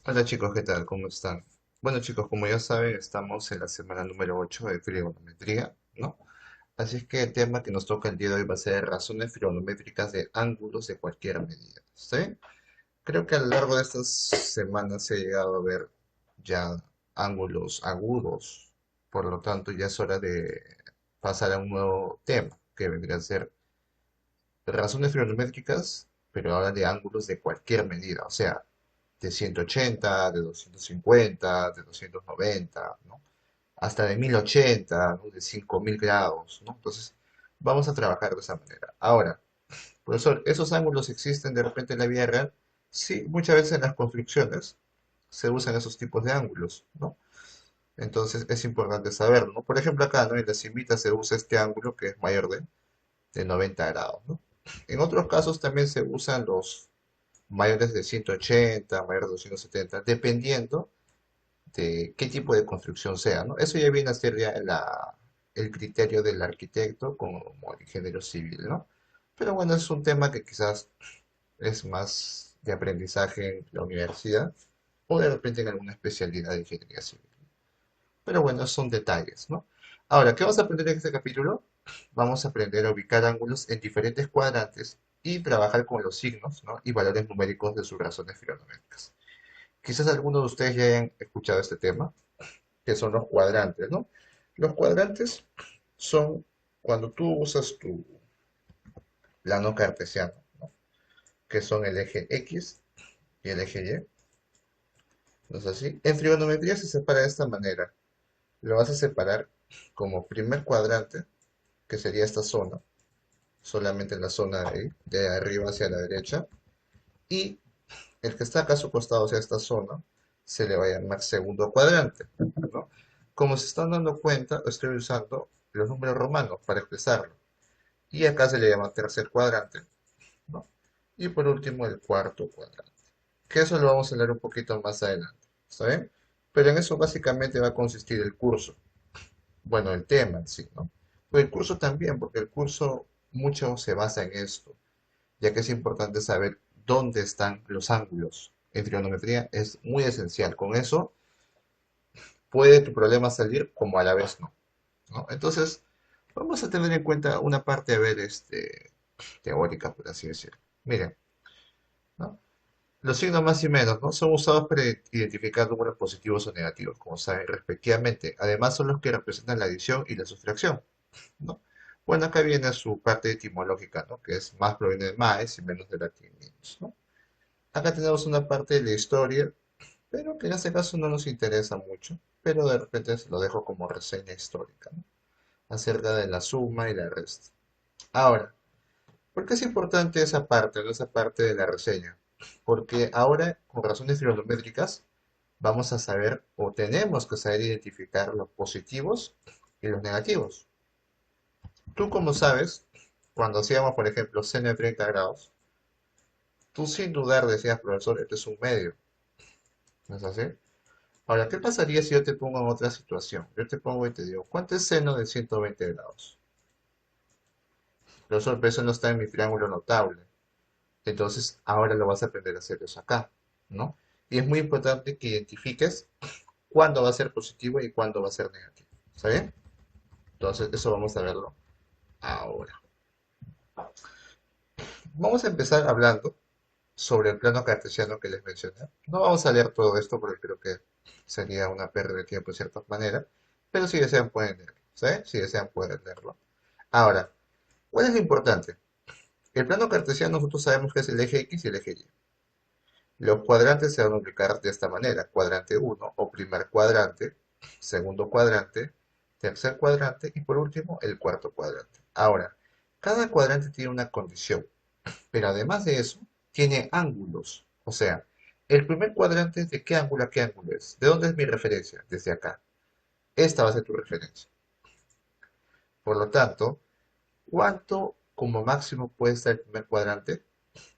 Hola chicos, ¿qué tal? ¿Cómo están? Bueno chicos, como ya saben, estamos en la semana número 8 de trigonometría, ¿no? Así es que el tema que nos toca el día de hoy va a ser razones trigonométricas de ángulos de cualquier medida, ¿sí? Creo que a lo largo de estas semanas se ha llegado a ver ya ángulos agudos, por lo tanto ya es hora de pasar a un nuevo tema, que vendría a ser razones trigonométricas, pero ahora de ángulos de cualquier medida, o sea, de 180, de 250, de 290, ¿no? Hasta de 1080, ¿no? De 5000 grados, ¿no? Entonces, vamos a trabajar de esa manera. Ahora, profesor, ¿esos ángulos existen de repente en la vida real? Sí, muchas veces en las construcciones se usan esos tipos de ángulos, ¿no? Entonces es importante saberlo, ¿no? Por ejemplo, acá, ¿no? En la cimita se usa este ángulo que es mayor de 90 grados, ¿no? En otros casos también se usan los mayores de 180, mayores de 270, dependiendo de qué tipo de construcción sea, ¿no? Eso ya viene a ser ya el criterio del arquitecto como el ingeniero civil, ¿no? Pero bueno, es un tema que quizás es más de aprendizaje en la universidad o de repente en alguna especialidad de ingeniería civil. Pero bueno, son detalles, ¿no? Ahora, ¿qué vamos a aprender en este capítulo? Vamos a aprender a ubicar ángulos en diferentes cuadrantes y trabajar con los signos, ¿no? Y valores numéricos de sus razones trigonométricas. Quizás algunos de ustedes ya hayan escuchado este tema, que son los cuadrantes, ¿no? Los cuadrantes son cuando tú usas tu plano cartesiano, ¿no? Que son el eje X y el eje Y, ¿no es así? En trigonometría se separa de esta manera. Lo vas a separar como primer cuadrante, que sería esta zona, solamente en la zona de arriba hacia la derecha, y el que está acá a su costado, o sea, esta zona, se le va a llamar segundo cuadrante, ¿no? Como se están dando cuenta, estoy usando los números romanos para expresarlo. Y acá se le llama tercer cuadrante, ¿no? Y por último, el cuarto cuadrante. Que eso lo vamos a leer un poquito más adelante, ¿está bien? Pero en eso básicamente va a consistir el curso. Bueno, el tema en sí, ¿no? Pero el curso también, porque el curso mucho se basa en esto, ya que es importante saber dónde están los ángulos. En trigonometría es muy esencial. Con eso puede tu problema salir como a la vez no, ¿no? Entonces, vamos a tener en cuenta una parte, a ver, teórica, por así decirlo. Miren, ¿no? Los signos más y menos, ¿no? Son usados para identificar números positivos o negativos, como saben, respectivamente. Además, son los que representan la adición y la sustracción, ¿no? Bueno, acá viene su parte etimológica, ¿no? Que es más proviene de más y menos de latín, ¿no? Acá tenemos una parte de la historia, pero que en este caso no nos interesa mucho, pero de repente se lo dejo como reseña histórica, ¿no? Acerca de la suma y la resta. Ahora, ¿por qué es importante esa parte, ¿no? Esa parte de la reseña? Porque ahora, con razones trigonométricas, vamos a saber o tenemos que saber identificar los positivos y los negativos. Tú, como sabes, cuando hacíamos, por ejemplo, seno de 30 grados, tú sin dudar decías, profesor, este es un medio, ¿no es así? Ahora, ¿qué pasaría si yo te pongo en otra situación? Yo te pongo y te digo, ¿cuánto es seno de 120 grados? Profesor, pero eso no está en mi triángulo notable. Entonces, ahora lo vas a aprender a hacer eso acá, ¿no? Y es muy importante que identifiques cuándo va a ser positivo y cuándo va a ser negativo. ¿Está bien? Entonces, eso vamos a verlo ahora. Vamos a empezar hablando sobre el plano cartesiano que les mencioné. No vamos a leer todo esto porque creo que sería una pérdida de tiempo de cierta manera, pero si desean pueden leerlo. ¿Sí? Si desean pueden leerlo. Ahora, ¿cuál es lo importante? El plano cartesiano nosotros sabemos que es el eje X y el eje Y. Los cuadrantes se van a ubicar de esta manera: cuadrante uno o primer cuadrante, segundo cuadrante, tercer cuadrante y por último el cuarto cuadrante. Ahora, cada cuadrante tiene una condición, pero además de eso, tiene ángulos. O sea, el primer cuadrante, ¿de qué ángulo a qué ángulo es? ¿De dónde es mi referencia? Desde acá. Esta va a ser tu referencia. Por lo tanto, ¿cuánto como máximo puede estar el primer cuadrante?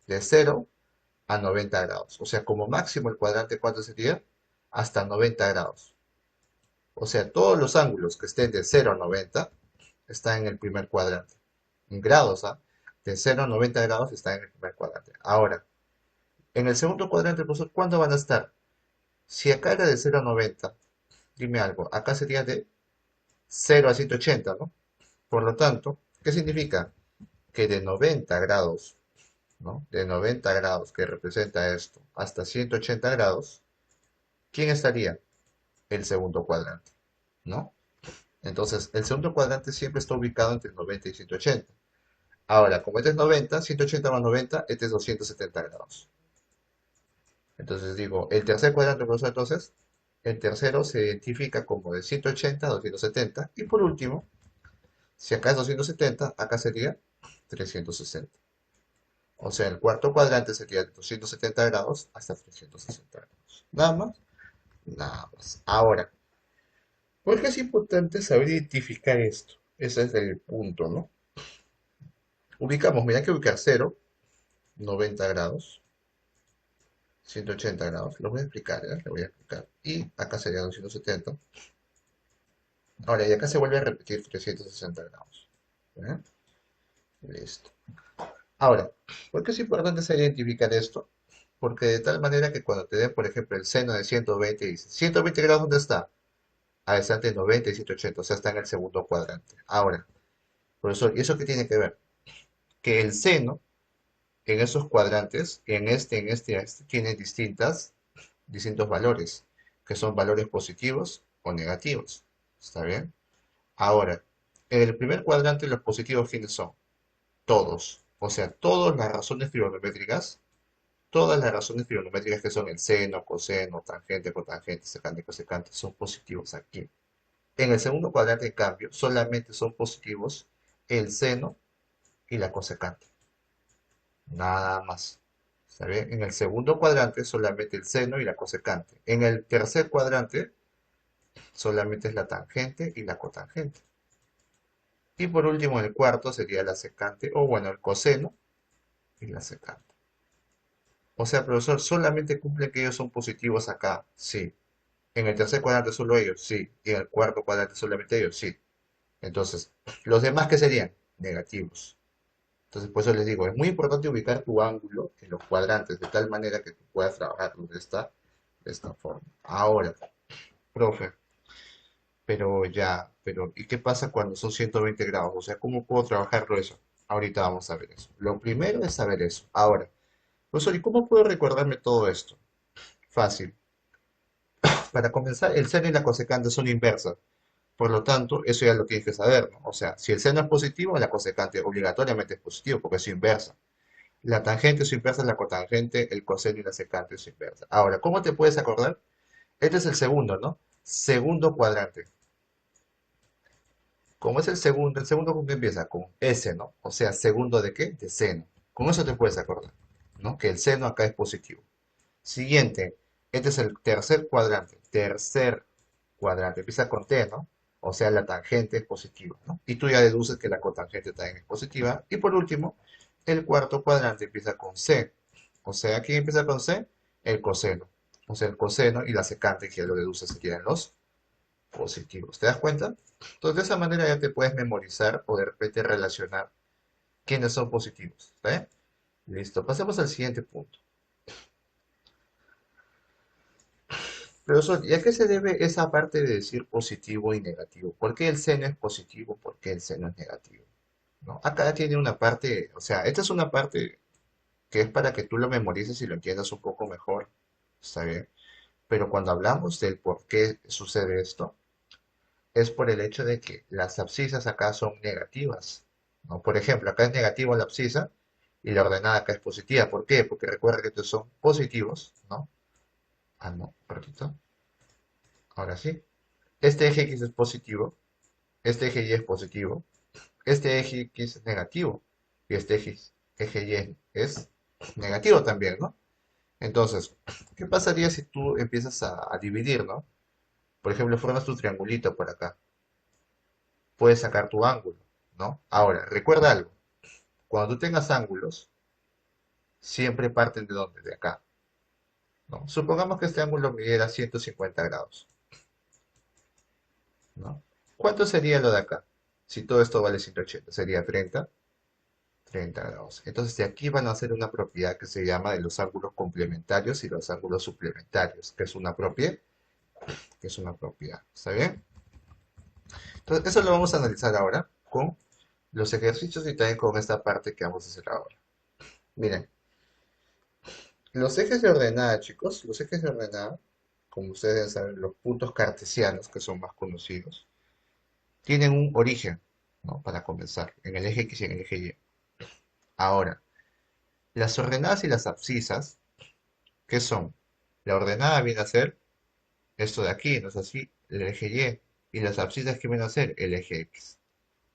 De 0 a 90 grados. O sea, como máximo el cuadrante, ¿cuánto sería? Hasta 90 grados. O sea, todos los ángulos que estén de 0 a 90 están en el primer cuadrante. En grados, ¿ah? De 0 a 90 grados están en el primer cuadrante. Ahora, en el segundo cuadrante, profesor, ¿cuánto van a estar? Si acá era de 0 a 90, dime algo, acá sería de 0 a 180, ¿no? Por lo tanto, ¿qué significa? Que de 90 grados, ¿no? De 90 grados, que representa esto, hasta 180 grados, ¿quién estaría? El segundo cuadrante, ¿no? Entonces, el segundo cuadrante siempre está ubicado entre 90 y 180. Ahora, como este es 90, 180 más 90, este es 270 grados. Entonces digo, el tercer cuadrante, profesor, entonces, el tercero se identifica como de 180 a 270. Y por último, si acá es 270, acá sería 360. O sea, el cuarto cuadrante sería de 270 grados hasta 360 grados. Nada más, nada más. Ahora, ¿por qué es importante saber identificar esto? Ese es el punto, ¿no? Ubicamos, mira, hay que ubicar 0, 90 grados, 180 grados. Lo voy a explicar, ¿ya? Lo voy a explicar. Y acá sería 270. Ahora, y acá se vuelve a repetir 360 grados. ¿Ya? Listo. Ahora, ¿por qué es importante saber identificar esto? Porque de tal manera que cuando te den, por ejemplo, el seno de 120, dice, 120 grados, ¿dónde está? Ah, está entre 90 y 180, o sea, está en el segundo cuadrante. Ahora, profesor, ¿y eso qué tiene que ver? Que el seno en esos cuadrantes, en este, tiene distintos valores, que son valores positivos o negativos. ¿Está bien? Ahora, en el primer cuadrante los positivos, ¿quiénes son? Todos. O sea, todas las razones trigonométricas que son el seno, coseno, tangente, cotangente, secante, cosecante, son positivos aquí. En el segundo cuadrante, en cambio, solamente son positivos el seno y la cosecante. Nada más. ¿Está bien? En el segundo cuadrante solamente el seno y la cosecante. En el tercer cuadrante solamente es la tangente y la cotangente. Y por último, en el cuarto sería la secante, o bueno, el coseno y la secante. O sea, profesor, ¿solamente cumplen que ellos son positivos acá? Sí. En el tercer cuadrante solo ellos, sí. Y en el cuarto cuadrante solamente ellos, sí. Entonces, ¿los demás qué serían? Negativos. Entonces, por eso les digo, es muy importante ubicar tu ángulo en los cuadrantes de tal manera que tú puedas trabajarlo de esta forma. Ahora, profe, ¿y qué pasa cuando son 120 grados? O sea, ¿cómo puedo trabajarlo eso? Ahorita vamos a ver eso. Lo primero es saber eso. Ahora, profesor, ¿y cómo puedo recordarme todo esto? Fácil. Para comenzar, el seno y la cosecante son inversas. Por lo tanto, eso ya lo tienes que saber, ¿no? O sea, si el seno es positivo, la cosecante obligatoriamente es positivo porque es su inversa. La tangente es su inversa, la cotangente, el coseno y la secante es su inversa. Ahora, ¿cómo te puedes acordar? Este es el segundo, ¿no? Segundo cuadrante. Como es el segundo con qué empieza con S, ¿no? O sea, segundo de qué? De seno. Con eso te puedes acordar, ¿no? Que el seno acá es positivo. Siguiente, este es el tercer cuadrante. Tercer cuadrante, empieza con T, ¿no? O sea, la tangente es positiva, ¿no? Y tú ya deduces que la cotangente también es positiva. Y por último, el cuarto cuadrante empieza con C. O sea, ¿quién empieza con C? El coseno. O sea, el coseno y la secante, que ya lo deduces, serían los positivos. ¿Te das cuenta? Entonces, de esa manera ya te puedes memorizar o de repente relacionar quiénes son positivos. ¿Está bien? Listo. Pasemos al siguiente punto. Profesor, ¿y a qué se debe esa parte de decir positivo y negativo? ¿Por qué el seno es positivo? ¿Por qué el seno es negativo? ¿No? Acá tiene una parte, o sea, esta es una parte que es para que tú lo memorices y lo entiendas un poco mejor. ¿Está bien? Pero cuando hablamos del por qué sucede esto, es por el hecho de que las abscisas acá son negativas, ¿no? Por ejemplo, acá es negativo la abscisa y la ordenada acá es positiva. ¿Por qué? Porque recuerda que estos son positivos, ¿no? Ah, no, ratito. Ahora sí. Este eje X es positivo, este eje Y es positivo, este eje X es negativo y este eje Y es negativo también, ¿no? Entonces, ¿qué pasaría si tú empiezas a dividir, ¿no? Por ejemplo, formas tu triangulito por acá. Puedes sacar tu ángulo, ¿no? Ahora, recuerda algo. Cuando tú tengas ángulos, siempre parten de dónde? De acá, ¿no? Supongamos que este ángulo midiera 150 grados, ¿no? ¿Cuánto sería lo de acá? Si todo esto vale 180, sería 30. 30 grados. Entonces de aquí van a hacer una propiedad que se llama de los ángulos complementarios y los ángulos suplementarios, que es una propiedad. ¿Está bien? Entonces eso lo vamos a analizar ahora con los ejercicios y también con esta parte que vamos a hacer ahora. Miren, los ejes de ordenada, chicos, los ejes de ordenada, como ustedes saben, los puntos cartesianos, que son más conocidos, tienen un origen, ¿no? Para comenzar, en el eje X y en el eje Y. Ahora, las ordenadas y las abscisas, ¿qué son? La ordenada viene a ser esto de aquí, ¿no es así? El eje Y. Y las abscisas, ¿qué viene a ser? El eje X.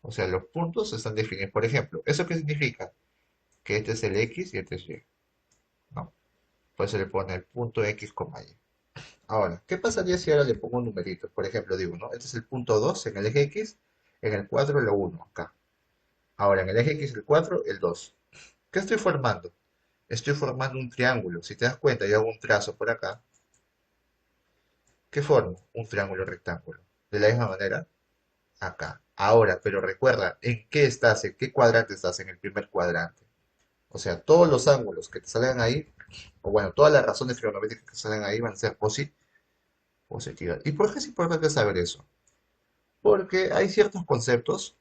O sea, los puntos están definidos. Por ejemplo, ¿eso qué significa? Que este es el X y este es Y, ¿no? Por eso le pone el punto X, Y. Ahora, ¿qué pasaría si ahora le pongo numeritos? Por ejemplo, digo, ¿no? Este es el punto 2 en el eje X, en el 4 lo 1 acá. Ahora, en el eje X el 4 el 2. ¿Qué estoy formando? Estoy formando un triángulo. Si te das cuenta, yo hago un trazo por acá. ¿Qué formo? Un triángulo rectángulo. De la misma manera, acá. Ahora, pero recuerda, ¿en qué estás? ¿En qué cuadrante estás? En el primer cuadrante. O sea, todos los ángulos que te salgan ahí, o bueno, todas las razones trigonométricas que salgan ahí van a ser positivas. ¿Y por qué es importante saber eso? Porque hay ciertos conceptos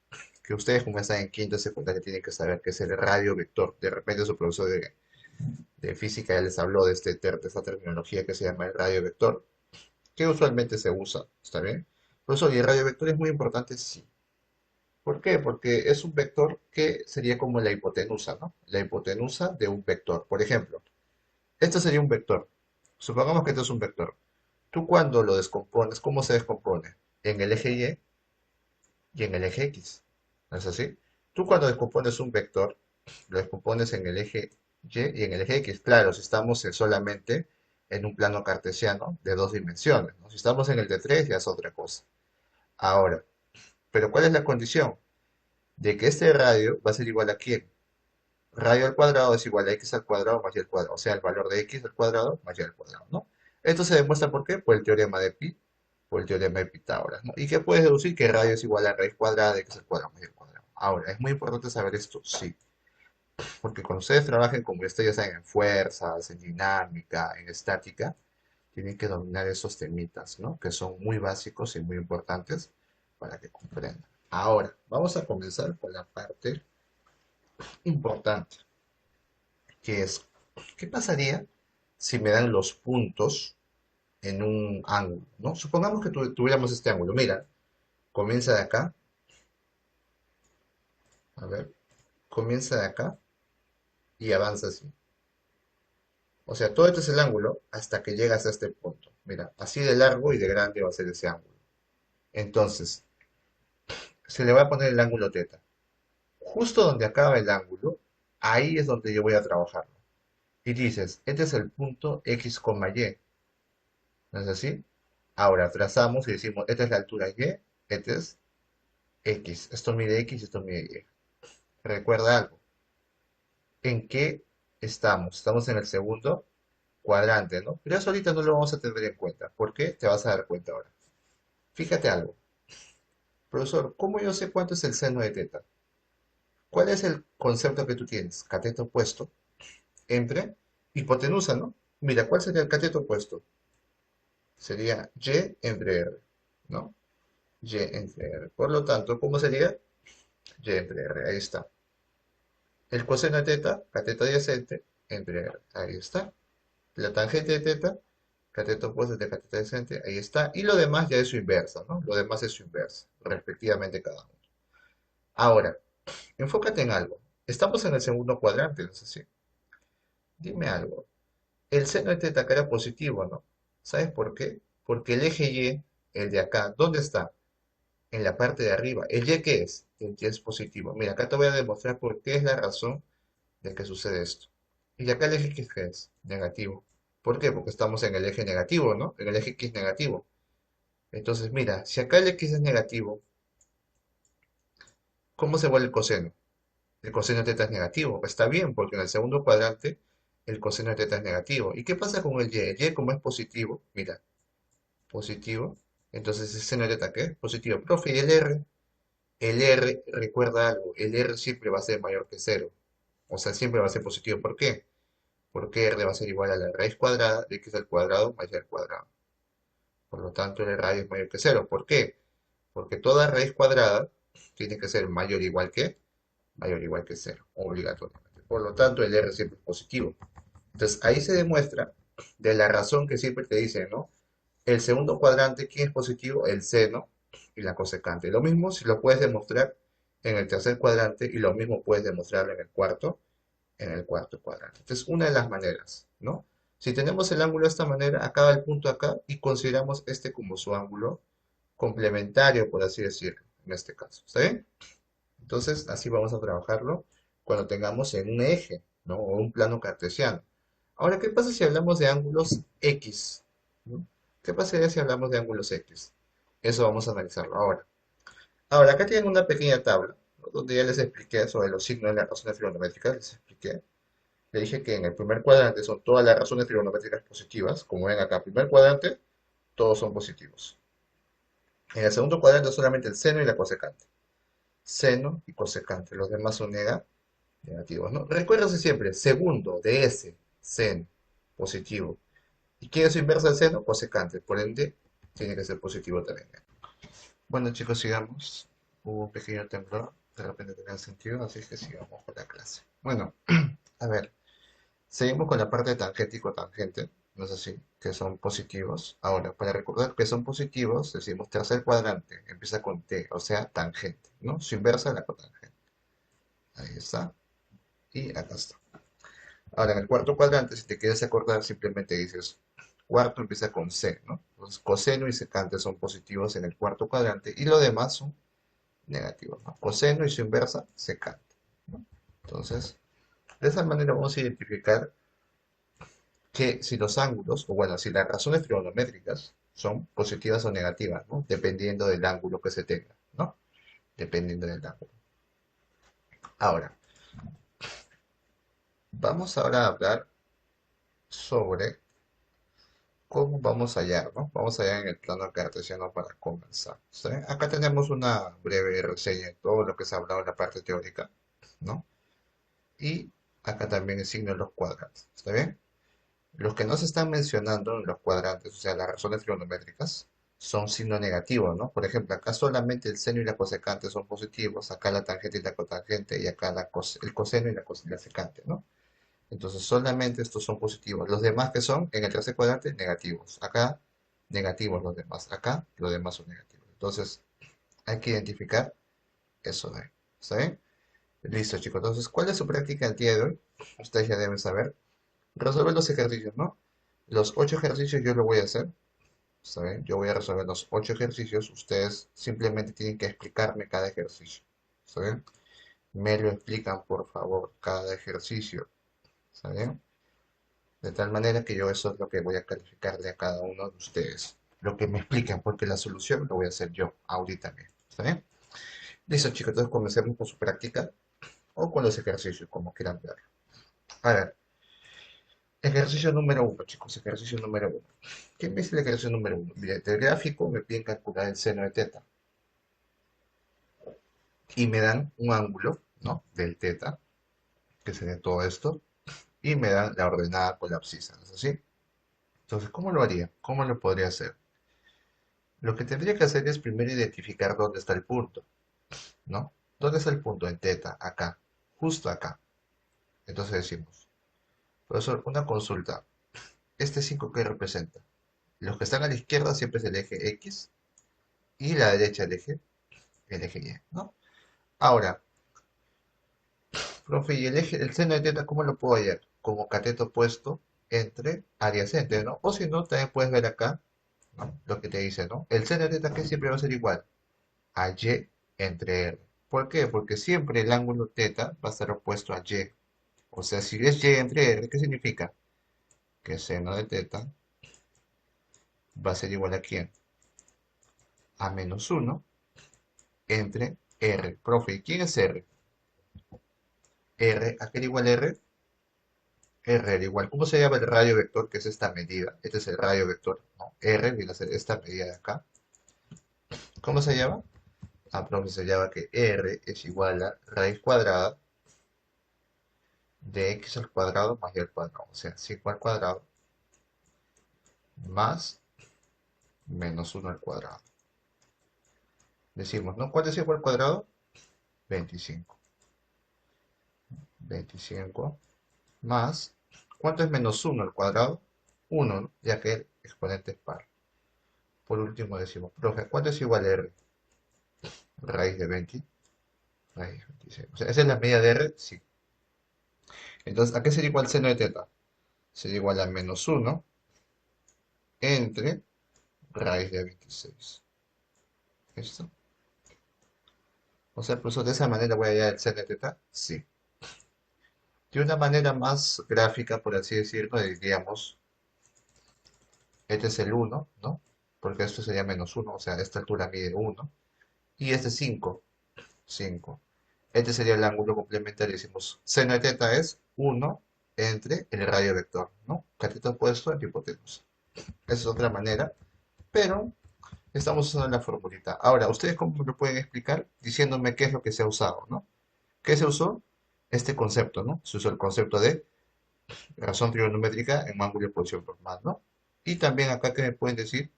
que ustedes, como están en quinto de secundaria, tienen que saber, que es el radio vector. De repente su profesor de física ya les habló de, de esta terminología que se llama el radio vector, que usualmente se usa, ¿está bien? Profesor, ¿y el radio vector es muy importante? Sí. ¿Por qué? Porque es un vector que sería como la hipotenusa, ¿no? La hipotenusa de un vector. Por ejemplo, esto sería un vector. Supongamos que esto es un vector. Tú cuando lo descompones, ¿cómo se descompone? En el eje y en el eje X. ¿No es así? Tú cuando descompones un vector, lo descompones en el eje Y y en el eje X. Claro, si estamos solamente en un plano cartesiano de dos dimensiones, ¿no? Si estamos en el de tres, ya es otra cosa. Ahora, ¿pero cuál es la condición? De que este radio va a ser igual a quién. Radio al cuadrado es igual a x al cuadrado más y al cuadrado. O sea, el valor de x al cuadrado más y al cuadrado, ¿no? Esto se demuestra ¿por qué? Por el teorema de Pi, por el teorema de Pitágoras, ¿no? ¿Y qué puedes deducir? Que radio es igual a raíz cuadrada de x al cuadrado más y al cuadrado. Ahora, ¿es muy importante saber esto? Sí. Porque cuando ustedes trabajen, como ustedes ya saben, en fuerzas, en dinámica, en estática, tienen que dominar esos temitas, ¿no? Que son muy básicos y muy importantes para que comprendan. Ahora, vamos a comenzar con la parte importante, que es, ¿qué pasaría si me dan los puntos en un ángulo, ¿no? Supongamos que tuviéramos este ángulo. Mira, comienza de acá, a ver, comienza de acá y avanza así. O sea, todo este es el ángulo hasta que llegas a este punto. Mira, así de largo y de grande va a ser ese ángulo. Entonces, se le va a poner el ángulo teta. Justo donde acaba el ángulo, ahí es donde yo voy a trabajarlo. Y dices, este es el punto X, Y. ¿No es así? Ahora trazamos y decimos, esta es la altura Y, este es X. Esto mide X y esto mide Y. Recuerda algo. ¿En qué estamos? Estamos en el segundo cuadrante, ¿no? Pero eso ahorita no lo vamos a tener en cuenta. ¿Por qué? Te vas a dar cuenta ahora. Fíjate algo. Profesor, ¿cómo yo sé cuánto es el seno de teta? ¿Cuál es el concepto que tú tienes? Cateto opuesto entre hipotenusa, ¿no? Mira, ¿cuál sería el cateto opuesto? Sería Y entre R, ¿no? Y entre R. Por lo tanto, ¿cómo sería? Y entre R. Ahí está. El coseno de teta, cateto adyacente, entre R. Ahí está. La tangente de teta, cateto opuesto de cateto adyacente, ahí está. Y lo demás ya es su inversa, ¿no? Lo demás es su inversa, respectivamente cada uno. Ahora, enfócate en algo. Estamos en el segundo cuadrante, ¿no es así? Dime algo. El seno de teta acá era positivo, ¿no? ¿Sabes por qué? Porque el eje Y, el de acá, ¿dónde está? En la parte de arriba. ¿El Y qué es? El Y es positivo. Mira, acá te voy a demostrar por qué es la razón de que sucede esto. Y acá el eje X ¿qué es? Negativo. ¿Por qué? Porque estamos en el eje negativo, ¿no? En el eje X negativo. Entonces, mira, si acá el X es negativo, ¿cómo se vuelve el coseno? El coseno de teta es negativo. Está bien, porque en el segundo cuadrante el coseno de teta es negativo. ¿Y qué pasa con el Y? El Y, como es positivo, mira, positivo. Entonces, ¿el seno de teta qué? Positivo. Profe, ¿y el R? El R, recuerda algo, el R siempre va a ser mayor que cero. O sea, siempre va a ser positivo. ¿Por qué? Porque r va a ser igual a la raíz cuadrada de x al cuadrado más y al cuadrado. Por lo tanto, el radio es mayor que cero. ¿Por qué? Porque toda raíz cuadrada tiene que ser mayor o igual que cero, obligatoriamente. Por lo tanto, el r siempre es positivo. Entonces, ahí se demuestra de la razón que siempre te dicen, ¿no? El segundo cuadrante, ¿quién es positivo? El seno y la cosecante. Lo mismo si lo puedes demostrar en el tercer cuadrante y lo mismo puedes demostrarlo en el cuarto cuadrante. Esta es una de las maneras, ¿no? Si tenemos el ángulo de esta manera, acaba el punto acá y consideramos este como su ángulo complementario, por así decirlo, en este caso. ¿Está bien? Entonces, así vamos a trabajarlo cuando tengamos en un eje, ¿no? O un plano cartesiano. Ahora, ¿qué pasa si hablamos de ángulos X? ¿No? ¿Qué pasaría si hablamos de ángulos X? Eso vamos a analizarlo ahora. Ahora, acá tienen una pequeña tabla, ¿no? Donde ya les expliqué sobre los signos de las razones trigonométricas, les expliqué. Le dije que en el primer cuadrante son todas las razones trigonométricas positivas. Como ven acá, primer cuadrante, todos son positivos. En el segundo cuadrante solamente el seno y la cosecante. Seno y cosecante. Los demás son negativos, ¿no? Recuérdense siempre, segundo de S, seno, positivo. ¿Y quién es su inversa del seno? Cosecante. Por ende, tiene que ser positivo también. Bueno, chicos, sigamos. Hubo un pequeño temblor. De repente tenía sentido, así que sigamos con la clase. Bueno, a ver. Seguimos con la parte de tangente y cotangente, no es así, que son positivos. Ahora, para recordar que son positivos, decimos tercer cuadrante, empieza con T, o sea, tangente, ¿no? Su inversa es la cotangente. Ahí está. Y acá está. Ahora, en el cuarto cuadrante, si te quieres acordar, simplemente dices, cuarto empieza con C, ¿no? Entonces, coseno y secante son positivos en el cuarto cuadrante y lo demás son negativos, ¿no? Coseno y su inversa, secante, ¿no? Entonces, de esa manera vamos a identificar que si los ángulos, o bueno, si las razones trigonométricas son positivas o negativas, ¿no? Dependiendo del ángulo que se tenga, ¿no? Dependiendo del ángulo. Ahora, vamos ahora a hablar sobre cómo vamos a hallar, ¿no? Vamos a hallar en el plano cartesiano para comenzar. ¿Sí? Acá tenemos una breve reseña de todo lo que se ha hablado en la parte teórica, ¿no? Y acá también el signo de los cuadrantes, ¿está bien? Los que no se están mencionando en los cuadrantes, o sea, las razones trigonométricas, son signo negativo, ¿no? Por ejemplo, acá solamente el seno y la cosecante son positivos, acá la tangente y la cotangente, y acá el coseno y la secante, ¿no? Entonces, solamente estos son positivos. Los demás que son, en el tercer cuadrante, negativos. Acá, negativos los demás. Acá, los demás son negativos. Entonces, hay que identificar eso de ahí. ¿Está bien? Listo, chicos. Entonces, ¿cuál es su práctica el día de hoy? Ustedes ya deben saber. Resolver los ejercicios, ¿no? Los 8 ejercicios yo lo voy a hacer, ¿saben? Yo voy a resolver los 8 ejercicios. Ustedes simplemente tienen que explicarme cada ejercicio, ¿saben? Me lo explican, por favor, cada ejercicio, ¿saben? De tal manera que yo eso es lo que voy a calificarle a cada uno de ustedes. Lo que me explican, porque la solución lo voy a hacer yo, ahorita mismo, ¿saben? Listo, chicos, entonces comencemos con su práctica o con los ejercicios, como quieran ver. A ver, ejercicio número uno, chicos, ejercicio número uno. ¿Qué me dice el ejercicio número uno? Mira, del gráfico me piden calcular el seno de teta y me dan un ángulo, ¿no? Del teta, que sería todo esto, y me dan la ordenada con la abscisa, ¿no es así? Entonces, ¿cómo lo haría? ¿Cómo lo podría hacer? Lo que tendría que hacer es primero identificar dónde está el punto, ¿no? ¿Dónde está el punto en teta? Acá, justo acá. Entonces decimos, profesor, una consulta. ¿Este 5 qué representa? Los que están a la izquierda siempre es el eje X y la derecha el eje Y, ¿no? Ahora, profe, ¿y el seno de teta cómo lo puedo hallar? Como cateto puesto entre adyacente, ¿no? O si no, también puedes ver acá, ¿no? Lo que te dice, ¿no? El seno de teta que siempre va a ser igual a Y entre R. ¿Por qué? Porque siempre el ángulo teta va a estar opuesto a Y. O sea, si es Y entre R, ¿qué significa? Que el seno de teta va a ser igual a ¿quién? A -1 entre R. Profe, ¿y quién es R? R, ¿a qué era igual R? R era igual. ¿Cómo se llama el radio vector que es esta medida? Este es el radio vector, ¿no? R viene a ser esta medida de acá. ¿Cómo se llama? Ah, profe, se llama que R es igual a raíz cuadrada de x al cuadrado más y al cuadrado. O sea, 5 al cuadrado más menos 1 al cuadrado. Decimos, ¿no? ¿Cuánto es 5 al cuadrado? 25. 25 más, ¿cuánto es menos 1 al cuadrado? 1, ¿no? Ya que el exponente es par. Por último decimos, profe, ¿cuánto es igual a r? Raíz de 20, raíz de 26. O sea, ¿esa es la medida de r? Sí. Entonces, ¿a qué sería igual seno de teta? Sería igual a menos 1 entre raíz de 26. ¿Listo? O sea, pues de esa manera voy a hallar el seno de teta. Sí. De una manera más gráfica, por así decirlo, diríamos, este es el 1, ¿no? Porque esto sería menos 1, o sea, esta altura mide 1. Y este es 5, 5. Este sería el ángulo complementario. Decimos, seno de teta es 1 entre el radio vector, ¿no? Cateto opuesto entre hipotenusa. Esa es otra manera, pero estamos usando la formulita. Ahora, ¿ustedes cómo me lo pueden explicar? Diciéndome qué es lo que se ha usado, ¿no? ¿Qué se usó? Este concepto, ¿no? Se usó el concepto de razón trigonométrica en un ángulo de posición normal, ¿no? Y también acá que me pueden decir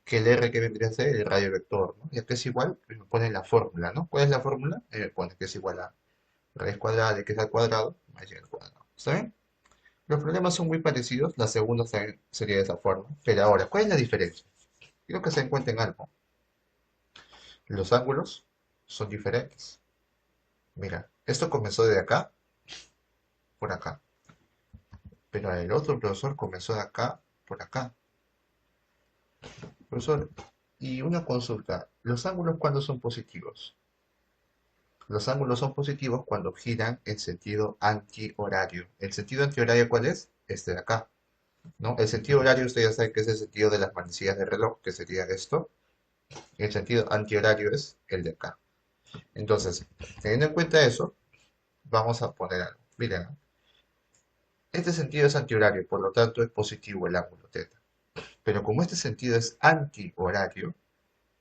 que el R que vendría a ser el radio vector, ¿no? Ya que es igual, pues me ponen la fórmula, ¿no? ¿Cuál es la fórmula? Me pone que es igual a raíz cuadrada de x al cuadrado más y al cuadrado. ¿Está bien? Los problemas son muy parecidos, la segunda también sería de esa forma. Pero ahora, ¿cuál es la diferencia? Quiero que se encuentren algo. Los ángulos son diferentes. Mira, esto comenzó de acá por acá, pero el otro profesor comenzó de acá por acá. Profesor, y una consulta, ¿los ángulos cuándo son positivos? Los ángulos son positivos cuando giran en sentido antihorario. ¿El sentido antihorario cuál es? Este de acá, ¿no? El sentido horario usted ya sabe que es el sentido de las manecillas de reloj, que sería esto. El sentido antihorario es el de acá. Entonces, teniendo en cuenta eso, vamos a poner algo. Miren, ¿no? Este sentido es antihorario, por lo tanto es positivo el ángulo teta. Pero como este sentido es antihorario,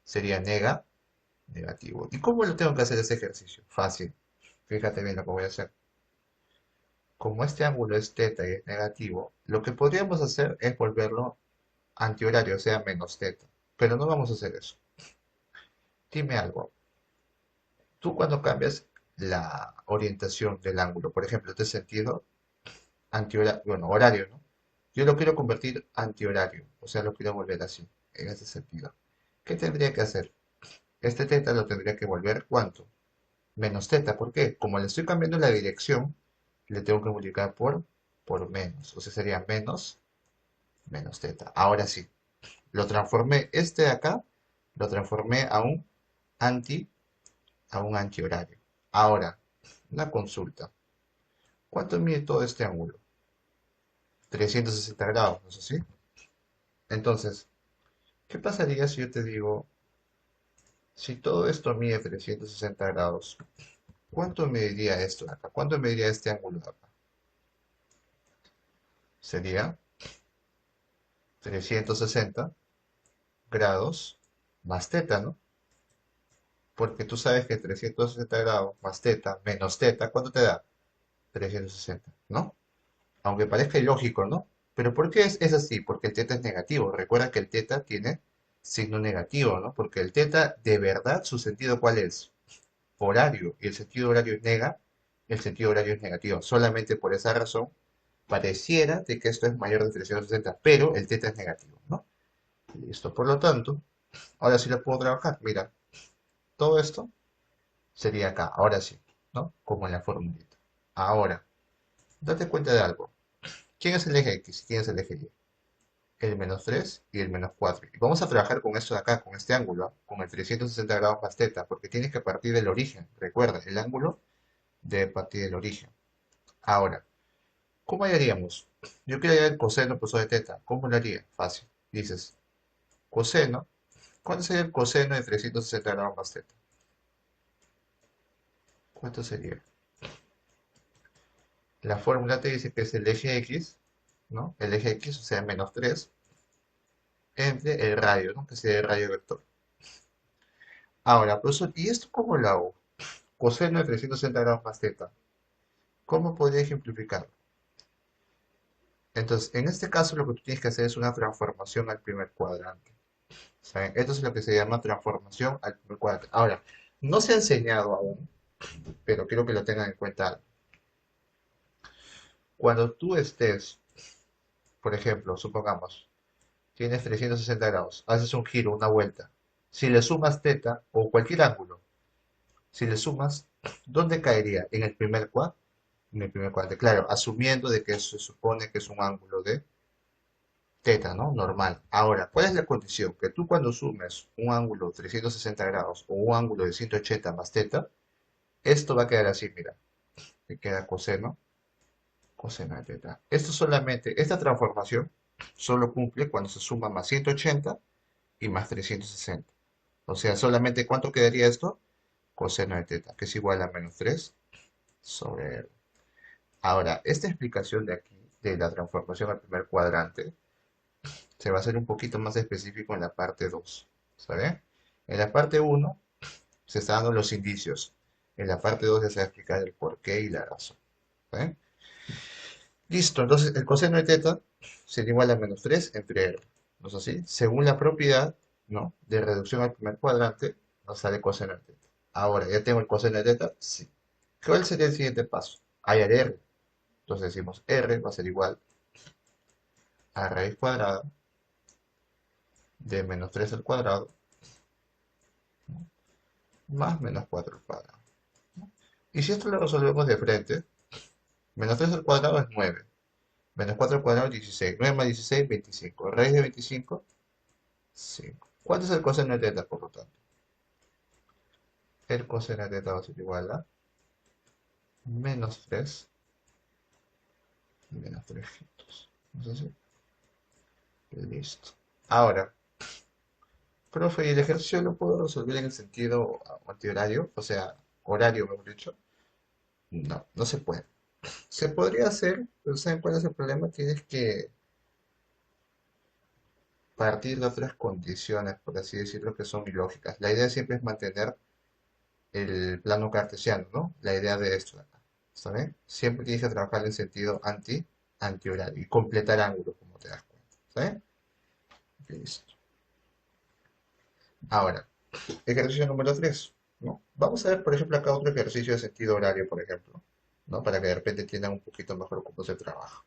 sería negativo. ¿Y cómo lo tengo que hacer ese ejercicio? Fácil. Fíjate bien lo que voy a hacer. Como este ángulo es teta y es negativo, lo que podríamos hacer es volverlo antihorario, o sea, menos teta. Pero no vamos a hacer eso. Dime algo. Tú cuando cambias la orientación del ángulo, por ejemplo, este sentido antihorario, bueno, horario, ¿no? Yo lo quiero convertir antihorario, o sea, lo quiero volver así, en ese sentido. ¿Qué tendría que hacer? Este teta lo tendría que volver, ¿cuánto? Menos teta, ¿por qué? Como le estoy cambiando la dirección, le tengo que multiplicar por menos, o sea, sería menos teta. Ahora sí, lo transformé, este de acá, lo transformé anti, a un antihorario. Ahora, una consulta. ¿Cuánto mide todo este ángulo? 360 grados, ¿no es así? Entonces, ¿qué pasaría si yo te digo, si todo esto mide 360 grados, ¿cuánto mediría esto de acá? ¿Cuánto mediría este ángulo de acá? Sería 360 grados más teta, ¿no? Porque tú sabes que 360 grados más teta menos teta, ¿cuánto te da? 360, ¿no? Aunque parezca ilógico, ¿no? Pero ¿por qué es así? Porque el teta es negativo. Recuerda que el teta tiene signo negativo, ¿no? Porque el teta, de verdad, su sentido ¿cuál es? Horario. Y el sentido horario es el sentido horario es negativo. Solamente por esa razón, pareciera de que esto es mayor de 360, pero el teta es negativo, ¿no? Listo. Por lo tanto, ahora sí lo puedo trabajar. Mira, todo esto sería acá. Ahora sí, ¿no? Como en la formulita. Ahora, date cuenta de algo. ¿Quién es el eje X? ¿Quién es el eje Y? El menos 3 y el menos 4. Y vamos a trabajar con esto de acá, con este ángulo, ¿ah? Con el 360 grados más teta, porque tienes que partir del origen. Recuerda, el ángulo debe partir del origen. Ahora, ¿cómo haríamos? Yo quiero hallar el coseno por sobre teta. ¿Cómo lo haría? Fácil. Dices, coseno. ¿Cuánto sería el coseno de 360 grados más teta? ¿Cuánto sería? La fórmula te dice que es el eje X, ¿no? El eje X, o sea, menos 3 entre el radio, ¿no? Que sería el radio vector. Ahora, profesor, ¿y esto cómo lo hago? Coseno de 360 grados más teta. ¿Cómo podría ejemplificarlo? Entonces, en este caso lo que tú tienes que hacer es una transformación al primer cuadrante. ¿Saben? Esto es lo que se llama transformación al primer cuadrante. Ahora, no se ha enseñado aún, pero quiero que lo tengan en cuenta. Cuando tú estés, por ejemplo, supongamos, tienes 360 grados, haces un giro, una vuelta. Si le sumas teta o cualquier ángulo, si le sumas, ¿dónde caería? En el primer cuadro. En el primer cuadrante, claro, asumiendo de que se supone que es un ángulo de teta, ¿no? Normal. Ahora, ¿cuál es la condición? Que tú cuando sumes un ángulo 360 grados o un ángulo de 180 más teta, esto va a quedar así, mira, que queda coseno, coseno de teta. Esto solamente, esta transformación solo cumple cuando se suma más 180 y más 360. O sea, solamente ¿cuánto quedaría esto? Coseno de teta, que es igual a menos 3 sobre R. Ahora, esta explicación de aquí, de la transformación al primer cuadrante, se va a hacer un poquito más específico en la parte 2. ¿Sabe? En la parte uno se están dando los indicios. En la parte 2 ya se va a explicar el porqué y la razón. ¿Sabe? Listo, entonces el coseno de teta sería igual a menos 3 entre R. ¿No es así? Según la propiedad, ¿no?, de reducción al primer cuadrante, nos sale coseno de teta. Ahora, ¿ya tengo el coseno de teta? Sí. ¿Cuál sería el siguiente paso? Hallar R. Entonces decimos R va a ser igual a raíz cuadrada de menos 3 al cuadrado más menos 4 al cuadrado. Y si esto lo resolvemos de frente, menos 3 al cuadrado es 9, menos 4 al cuadrado es 16, 9 más 16, 25, raíz de 25, 5. ¿Cuánto es el coseno de teta, por lo tanto? El coseno de teta va a ser igual a menos 3 menos 3 quintos. Entonces, listo. Ahora, profe, ¿y el ejercicio lo puedo resolver en el sentido antihorario? O sea, horario, mejor dicho. No, no se puede. Se podría hacer, pero ¿saben cuál es el problema? Tienes que partir de otras condiciones, por así decirlo, que son ilógicas. La idea siempre es mantener el plano cartesiano, ¿no? La idea de esto de acá, ¿está bien? Siempre tienes que trabajar en sentido antihorario y completar ángulos, como te das cuenta, ¿está bien? Listo. Ahora, ejercicio número 3, ¿no? Vamos a ver, por ejemplo, acá otro ejercicio de sentido horario, por ejemplo, ¿no? Para que de repente entiendan un poquito mejor cómo se trabaja,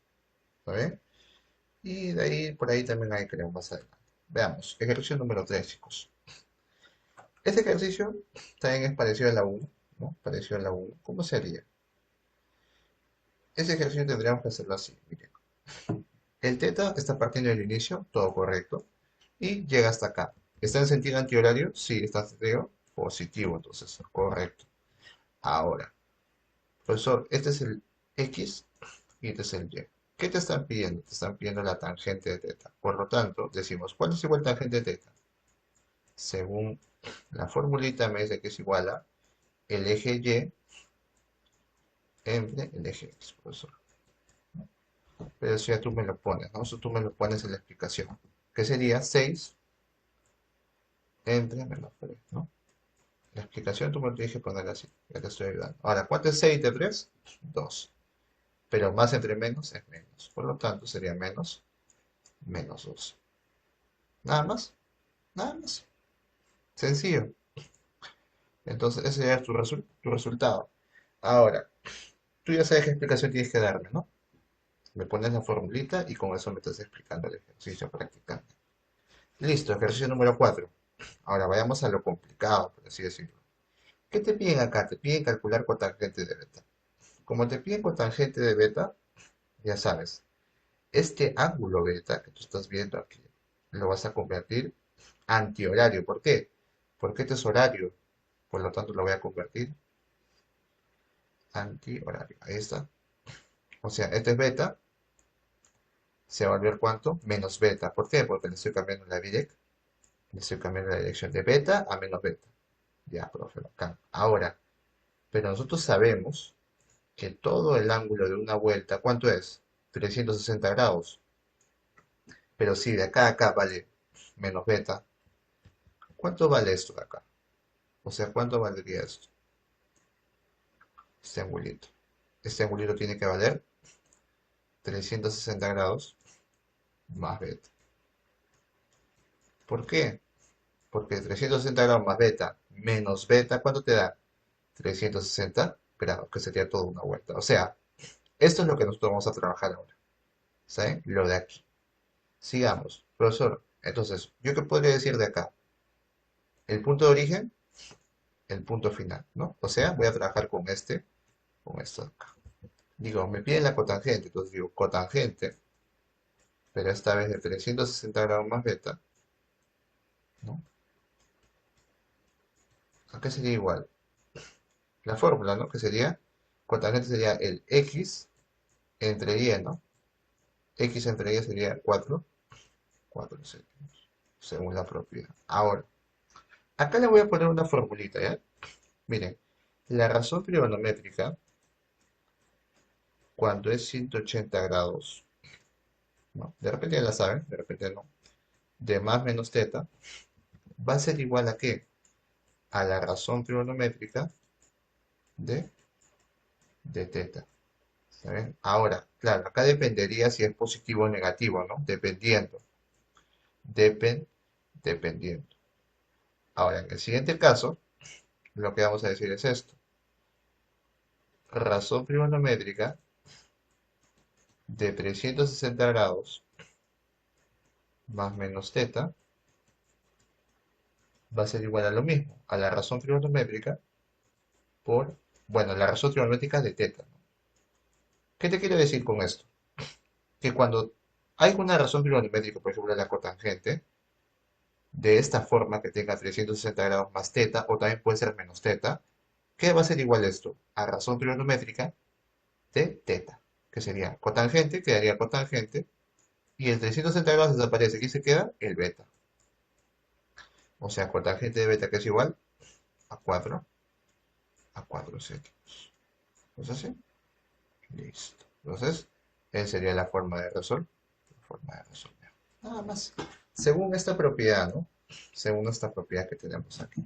¿está bien? Y de ahí, por ahí también hay, creo, más adelante. Veamos, ejercicio número 3, chicos. Este ejercicio también es parecido a la 1, ¿no? Parecido a la 1. ¿Cómo sería? Este ejercicio tendríamos que hacerlo así. Miren. El teta está partiendo del inicio, todo correcto, y llega hasta acá. ¿Está en sentido antihorario? Sí, está en sentido positivo, entonces, correcto. Ahora, profesor, este es el X y este es el Y. ¿Qué te están pidiendo? Te están pidiendo la tangente de teta. Por lo tanto, decimos, ¿cuál es igual tangente de teta? Según la formulita me dice que es igual a el eje Y entre el eje X, profesor. Pero eso ya tú me lo pones, ¿no? Eso tú me lo pones en la explicación. Que sería 6 entre menos 3, ¿no? La explicación tú me tienes que poner así. Ya te estoy ayudando. Ahora, ¿cuánto es 6 de 3? 2. Pero más entre menos es menos. Por lo tanto, sería menos 2. Nada más. Nada más. Sencillo. Entonces, ese ya es tu resultado. Ahora, tú ya sabes qué explicación tienes que darme, ¿no? Me pones la formulita y con eso me estás explicando el ejercicio practicando. Listo, ejercicio número 4. Ahora vayamos a lo complicado, por así decirlo. ¿Qué te piden acá? Te piden calcular cotangente de beta. Como te piden cotangente de beta, ya sabes, este ángulo beta que tú estás viendo aquí, lo vas a convertir antihorario. ¿Por qué? Porque este es horario, por lo tanto lo voy a convertir antihorario. Ahí está. O sea, este es beta, se va a volver ¿cuánto? Menos beta. ¿Por qué? Porque le estoy cambiando la dirección. Le estoy cambiando la dirección de beta a menos beta. Ya, profe, bacán. Ahora, pero nosotros sabemos que todo el ángulo de una vuelta, ¿cuánto es? 360 grados. Pero si de acá a acá vale menos beta, ¿cuánto vale esto de acá? O sea, ¿cuánto valdría esto? Este angulito. Este angulito tiene que valer 360 grados más beta. ¿Por qué? Porque 360 grados más beta menos beta, ¿cuánto te da? 360 grados, que sería toda una vuelta. O sea, esto es lo que nosotros vamos a trabajar ahora. ¿Saben? Lo de aquí. Sigamos. Profesor, entonces, ¿yo qué podría decir de acá? El punto de origen, el punto final, ¿no? O sea, voy a trabajar con esto de acá. Digo, me piden la cotangente, entonces digo cotangente, pero esta vez de 360 grados más beta, ¿no? Acá sería igual. La fórmula, ¿no? Que sería, cotangente sería el x entre y, ¿no? X entre y sería 4 céntimos, según la propiedad. Ahora, acá le voy a poner una formulita, ¿ya? Miren, la razón trigonométrica, cuando es 180 grados, ¿no? De repente ya la saben, de repente no. De más menos teta, va a ser igual a ¿qué? A la razón trigonométrica de, de teta. ¿Saben? Ahora, claro, acá dependería si es positivo o negativo, ¿no? Dependiendo. Depen, dependiendo. Ahora, en el siguiente caso, lo que vamos a decir es esto. Razón trigonométrica de 360 grados más menos teta va a ser igual a lo mismo, a la razón trigonométrica por, bueno, la razón trigonométrica de teta, ¿no? ¿Qué te quiero decir con esto? Que cuando hay una razón trigonométrica, por ejemplo, la cotangente, de esta forma que tenga 360 grados más teta, o también puede ser menos teta, ¿qué va a ser igual esto? A razón trigonométrica de teta, que sería cotangente, quedaría cotangente, y el 360 grados desaparece, aquí se queda el beta. O sea, cotangente de beta que es igual a 4 céntimos. Entonces, sí, listo. Entonces, esa sería la forma de resolver. La forma de resolver. Nada más. Según esta propiedad, ¿no? Según esta propiedad que tenemos aquí.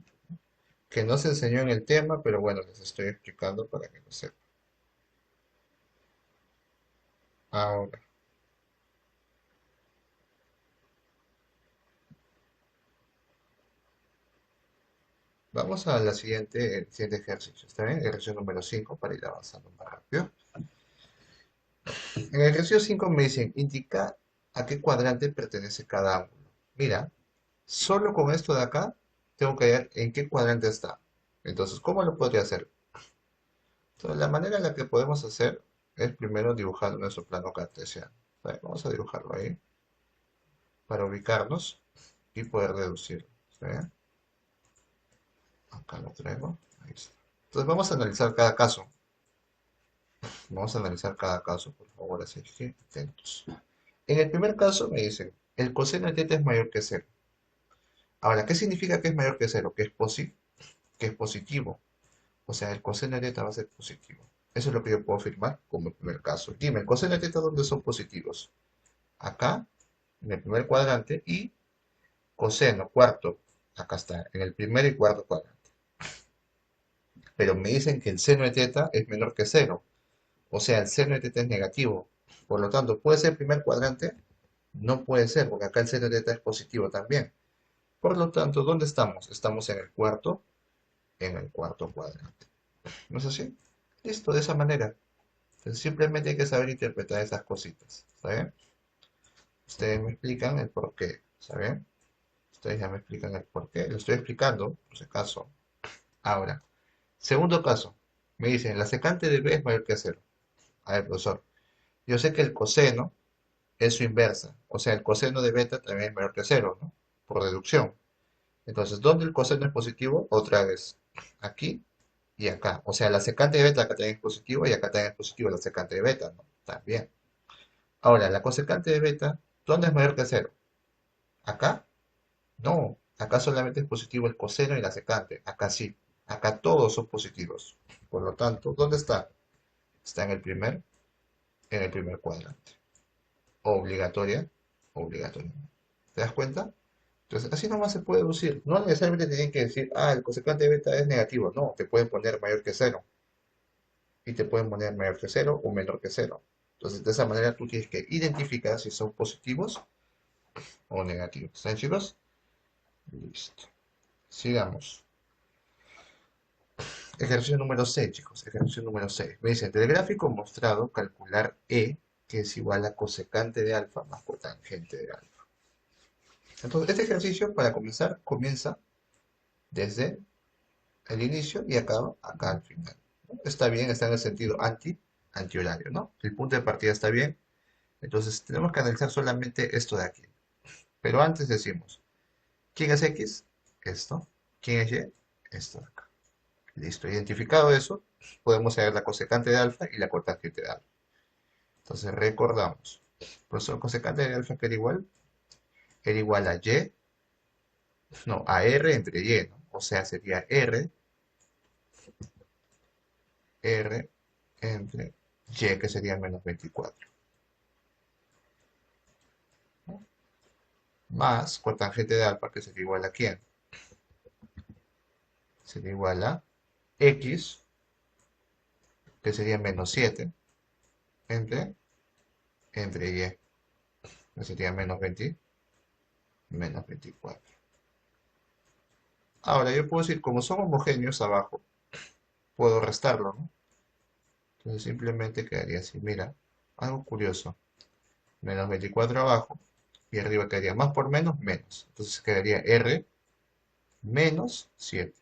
Que no se enseñó en el tema, pero bueno, les estoy explicando para que lo sepan. Ahora, vamos a la siguiente, el siguiente ejercicio. ¿Está bien? Ejercicio número 5 para ir avanzando más rápido. En el ejercicio 5 me dicen, indica a qué cuadrante pertenece cada ángulo. Mira, solo con esto de acá, tengo que ver en qué cuadrante está. Entonces, ¿cómo lo podría hacer? Entonces, la manera en la que podemos hacer es primero dibujar nuestro plano cartesiano. ¿Vale? Vamos a dibujarlo ahí para ubicarnos y poder deducirlo. ¿Sí? Acá lo traigo. Ahí está. Entonces, vamos a analizar cada caso. Vamos a analizar cada caso, por favor, así que atentos. En el primer caso me dicen, el coseno de teta es mayor que cero. Ahora, ¿qué significa que es mayor que cero? Que es positivo. O sea, el coseno de teta va a ser positivo. Eso es lo que yo puedo afirmar como el primer caso. Dime, ¿el coseno de teta dónde son positivos? Acá, en el primer cuadrante, y coseno, cuarto, acá está, en el primer y cuarto cuadrante. Pero me dicen que el seno de teta es menor que cero. O sea, el seno de teta es negativo. Por lo tanto, ¿puede ser primer cuadrante? No puede ser, porque acá el seno de teta es positivo también. Por lo tanto, ¿dónde estamos? Estamos en el cuarto cuadrante. ¿No es así? Listo, de esa manera. Entonces, simplemente hay que saber interpretar esas cositas. ¿Saben? Ustedes me explican el por qué. ¿Saben? Ustedes ya me explican el por qué. Lo estoy explicando, por si acaso. Ahora, segundo caso. Me dicen, la secante de b es mayor que cero. A ver, profesor. Yo sé que el coseno es su inversa. O sea, el coseno de beta también es mayor que cero, ¿no? Por deducción. Entonces, ¿dónde el coseno es positivo? Otra vez. Aquí y acá. O sea, la secante de beta acá también es positivo y acá también es positivo la secante de beta, ¿no? También. Ahora, la cosecante de beta, ¿dónde es mayor que cero? ¿Acá? No. Acá solamente es positivo el coseno y la secante. Acá sí. Acá todos son positivos. Por lo tanto, ¿dónde está? Está en el primer cuadrante. Obligatoria, obligatoria. ¿Te das cuenta? Entonces, así nomás se puede deducir. No necesariamente tienen que decir, ah, el cosecante de beta es negativo. No, te pueden poner mayor que cero. y te pueden poner mayor que cero o menor que cero. Entonces, de esa manera tú tienes que identificar si son positivos o negativos. ¿Están, chicos? Listo. Sigamos. Ejercicio número 6, chicos. Ejercicio número 6. Me dice, del gráfico mostrado, calcular E, que es igual a cosecante de alfa más cotangente de alfa. Entonces, este ejercicio, para comenzar, comienza desde el inicio y acaba acá al final. ¿No? Está bien, está en el sentido antihorario, ¿no? El punto de partida está bien. Entonces, tenemos que analizar solamente esto de aquí. Pero antes decimos, ¿quién es X? Esto. ¿Quién es Y? Esto de acá. Listo. Identificado eso, podemos saber la cosecante de alfa y la cotangente de alfa. Entonces recordamos. Profesor, cosecante de alfa que era igual a Y, no, a R entre Y, ¿no? O sea, sería R entre Y, que sería menos 24. ¿No? Más cotangente de alfa, que sería igual a ¿quién? Sería igual a X, que sería menos 7, entre Y, que sería menos 20, menos 24. Ahora, yo puedo decir, como son homogéneos abajo, puedo restarlo, ¿no? Entonces simplemente quedaría así. Mira, algo curioso. Menos 24 abajo y arriba quedaría más por menos, menos. Entonces quedaría R menos 7.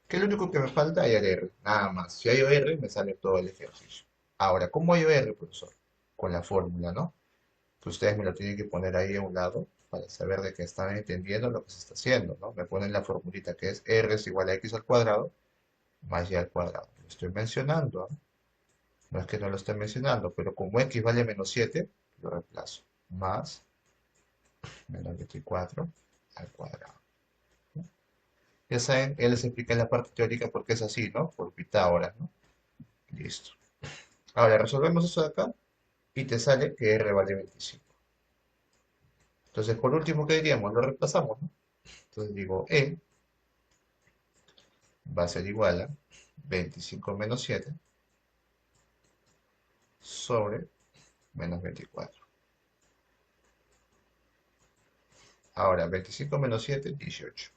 ¿Qué es lo único que me falta? Hallar R. Nada más. Si hallo R, me sale todo el ejercicio. Ahora, ¿cómo hallo R, profesor? Con la fórmula, ¿no? Pues ustedes me lo tienen que poner ahí a un lado para saber de que están entendiendo lo que se está haciendo, ¿no? Me ponen la formulita que es R es igual a X al cuadrado más Y al cuadrado. Lo estoy mencionando, ¿no? No es que no lo esté mencionando, pero como X vale menos 7, lo reemplazo. Más menos 24 al cuadrado. Ya saben, él les explica en la parte teórica por qué es así, ¿no? Por Pitágoras, ¿no? Listo. Ahora resolvemos eso de acá y te sale que R vale 25. Entonces, por último, ¿qué diríamos? Lo reemplazamos, ¿no? Entonces digo, E va a ser igual a 25 menos 7 sobre menos 24. Ahora, 25 menos 7, 18.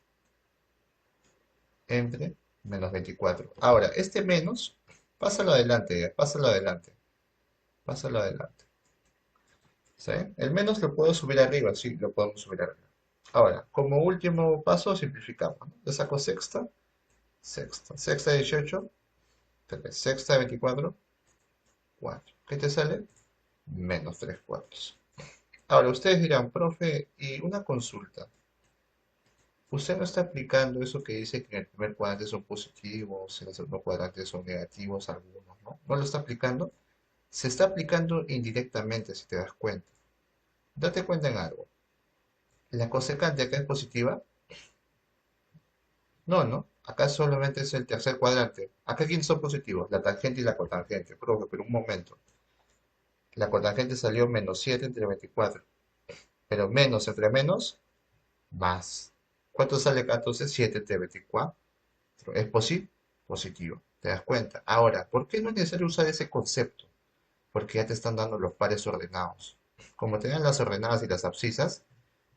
Entre menos 24. Ahora, este menos, pásalo adelante, ya, pásalo adelante, pásalo adelante. ¿Sí? El menos lo puedo subir arriba, sí, lo podemos subir arriba. Ahora, como último paso, simplificamos, ¿no? Le saco sexta, sexta, sexta de 18, 3, sexta de 24, 4. ¿Qué te sale? Menos 3 cuartos. Ahora, ustedes dirán, profe, y una consulta. Usted no está aplicando eso que dice que en el primer cuadrante son positivos, en el segundo cuadrante son negativos algunos, ¿no? ¿No lo está aplicando? Se está aplicando indirectamente, si te das cuenta. Date cuenta en algo. La cosecante acá es positiva. No, no. Acá solamente es el tercer cuadrante. Acá quiénes son positivos, la tangente y la cotangente. Profe, pero un momento. La cotangente salió menos 7 entre 24. Pero menos entre menos, más. ¿Cuánto sale acá entonces? 7 entre 24. ¿Es positivo? ¿Te das cuenta? Ahora, ¿por qué no es necesario usar ese concepto? Porque ya te están dando los pares ordenados. Como te dan las ordenadas y las abscisas,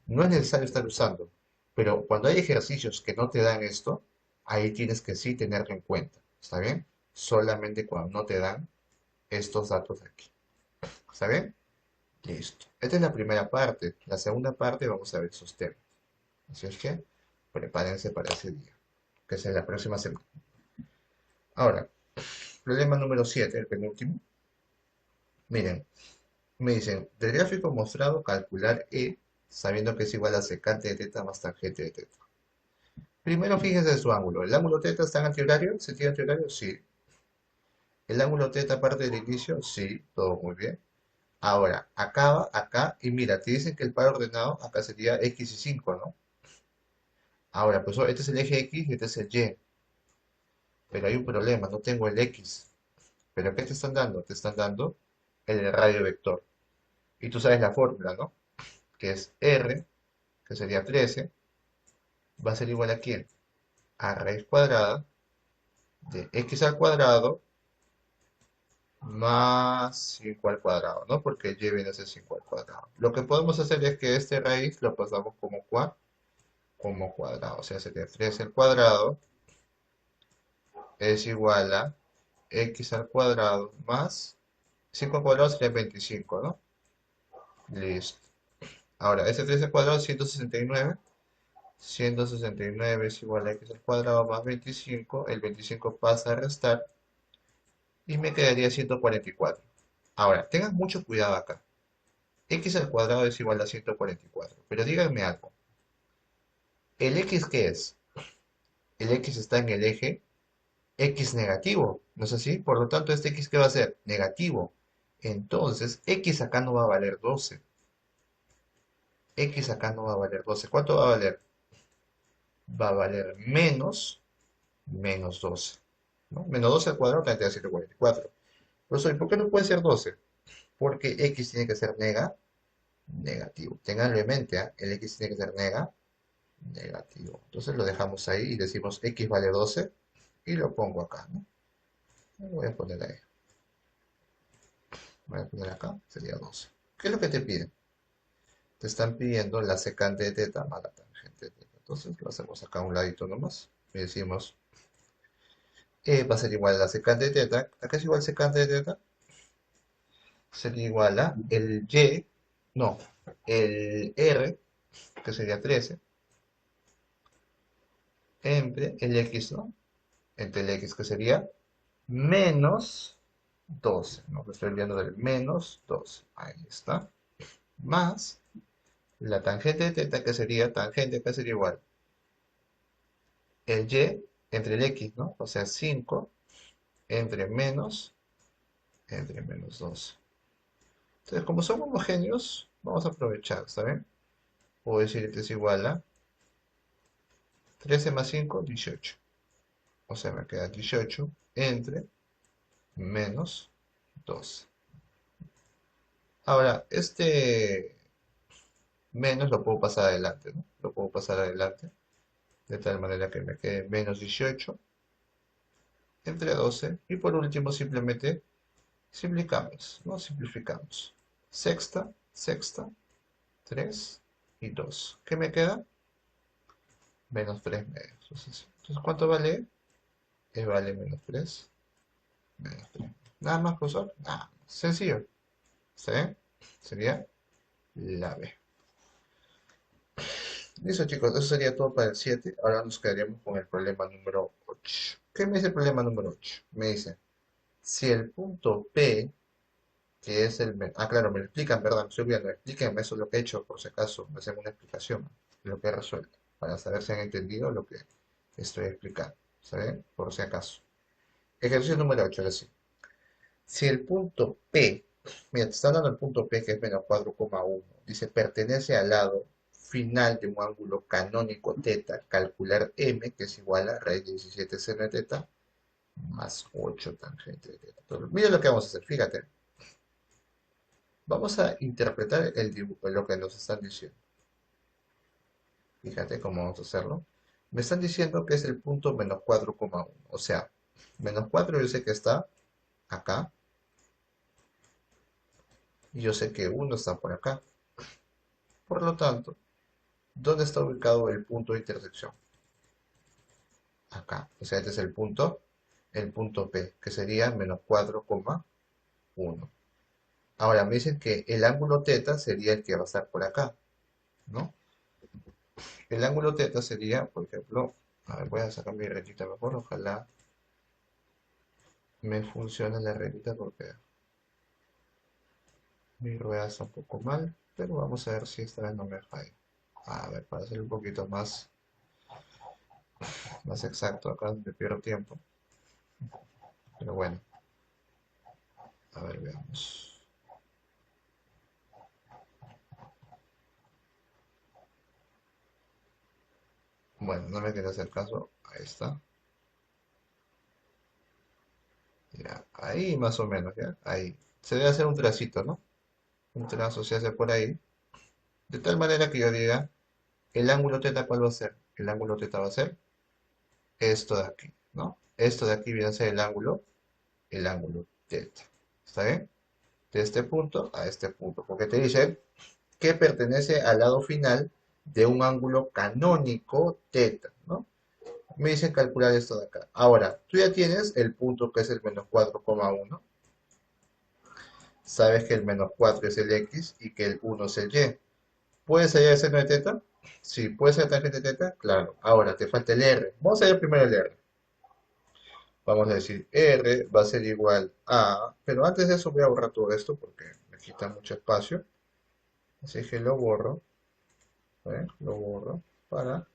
no es necesario estar usando. Pero cuando hay ejercicios que no te dan esto, ahí tienes que sí tenerlo en cuenta. ¿Está bien? Solamente cuando no te dan estos datos de aquí. ¿Está bien? Listo. Esta es la primera parte. La segunda parte vamos a ver esos temas. Así es que prepárense para ese día, que es en la próxima semana. Ahora, problema número 7, el penúltimo. Miren, me dicen, del gráfico mostrado, calcular E, sabiendo que es igual a secante de teta más tangente de teta. Primero fíjense en su ángulo. ¿El ángulo teta está en antihorario? ¿Sentido antihorario? Sí. ¿El ángulo teta parte del inicio? Sí, todo muy bien. Ahora, acaba acá y mira, te dicen que el par ordenado acá sería X y 5, ¿no? Ahora, pues este es el eje X y este es el Y. Pero hay un problema, no tengo el X. ¿Pero qué te están dando? Te están dando el radio vector. Y tú sabes la fórmula, ¿no? Que es R, que sería 13, va a ser igual a ¿quién? A raíz cuadrada de X al cuadrado más 5 al cuadrado, ¿no? Porque y viene a ser 5 al cuadrado. Lo que podemos hacer es que este raíz lo pasamos como cuadrado. O sea, sería 3 al cuadrado es igual a x al cuadrado más 5 al cuadrado sería 25, ¿no? Listo. Ahora, ese 3 al cuadrado es 169. 169 es igual a x al cuadrado más 25. El 25 pasa a restar y me quedaría 144. Ahora, tengan mucho cuidado acá. X al cuadrado es igual a 144. Pero díganme algo. ¿El X qué es? El X está en el eje X negativo, ¿no es así? Por lo tanto, este X ¿qué va a ser? Negativo. Entonces, X acá no va a valer 12. X acá no va a valer 12. ¿Cuánto va a valer? Va a valer menos 12. ¿No? Menos 12 al cuadrado también te da 144. Profesor, ¿y por qué no puede ser 12? Porque X tiene que ser negativo. Tenganlo en mente, ¿ah? El X tiene que ser negativo. Entonces lo dejamos ahí y decimos X vale 12 y lo pongo acá, ¿no? Lo voy a poner ahí. Voy a poner acá, sería 12. ¿Qué es lo que te piden? Te están pidiendo la secante de teta más la tangente de teta. Entonces lo hacemos acá a un ladito nomás. Y decimos, va a ser igual a la secante de teta. ¿A qué es igual secante de teta? Sería igual a el y, no, el r, que sería 13, entre el x, ¿no? Entre el x, que sería menos 12, ¿no? Lo estoy enviando del menos 12. Ahí está. Más la tangente de teta, que sería tangente, que sería igual el y entre el x, ¿no? O sea, 5 entre menos 12. Entonces, como son homogéneos, vamos a aprovechar, ¿saben? Puedo decir que es igual a 13 más 5, 18. O sea, me queda 18 entre menos 12. Ahora, este menos lo puedo pasar adelante, ¿no? Lo puedo pasar adelante, de tal manera que me quede menos 18 entre 12. Y por último, simplemente simplificamos, ¿no? Simplificamos. Sexta, sexta, 3 y 2. ¿Qué me queda? Menos 3 medios. Entonces, ¿cuánto vale? Vale menos 3, menos 3. Nada más, profesor. Nada más. Sencillo. ¿Sí? Sería la B. Listo, chicos. Eso sería todo para el 7. Ahora nos quedaríamos con el problema número 8. ¿Qué me dice el problema número 8? Me dice, si el punto P, que es el... Ah, claro, me lo explican, ¿verdad? Me estoy olvidando. Explíquenme eso es lo que he hecho, por si acaso. Me hacen una explicación de lo que he resuelto. Para saber si han entendido lo que estoy explicando. ¿Saben? Por si acaso. Ejercicio número 8, ahora sí. Si el punto P, mira, te está dando el punto P que es menos 4,1, dice pertenece al lado final de un ángulo canónico teta, calcular m, que es igual a raíz de 17 seno de teta, más 8 tangente de teta. Entonces, mira lo que vamos a hacer, fíjate. Vamos a interpretar el dibujo, lo que nos están diciendo. Fíjate cómo vamos a hacerlo. Me están diciendo que es el punto menos 4,1. O sea, menos 4 yo sé que está acá. Y yo sé que uno está por acá. Por lo tanto, ¿dónde está ubicado el punto de intersección? Acá. O sea, este es el punto P, que sería menos 4,1. Ahora me dicen que el ángulo teta sería el que va a estar por acá, ¿no? El ángulo teta sería, por ejemplo, a ver, voy a sacar mi reglita mejor, ojalá me funcione la reglita porque mi rueda está un poco mal, pero vamos a ver si esta vez no me falla. A ver, para ser un poquito más exacto, acá me pierdo tiempo, pero bueno, a ver, veamos. Bueno, no me quiero hacer caso, ahí está. Ya, ahí más o menos, ¿ya? Ahí. Se debe hacer un tracito, ¿no? Un trazo se hace por ahí. De tal manera que yo diga, el ángulo teta, ¿cuál va a ser? El ángulo teta va a ser esto de aquí, ¿no? Esto de aquí viene a ser el ángulo teta. ¿Está bien? De este punto a este punto, porque te dice que pertenece al lado final de un ángulo canónico teta, ¿no? Me dicen calcular esto de acá. Ahora, tú ya tienes el punto que es el menos 4,1. Sabes que el menos 4 es el x y que el 1 es el y. ¿Puedes hallar el seno de teta? Sí, ¿puedes hallar tangente de teta? Claro. Ahora, te falta el r. Vamos a hallar primero el r. Vamos a decir, r va a ser igual a... Pero antes de eso voy a borrar todo esto porque me quita mucho espacio. Así que lo borro. ¿Eh? Lo borro para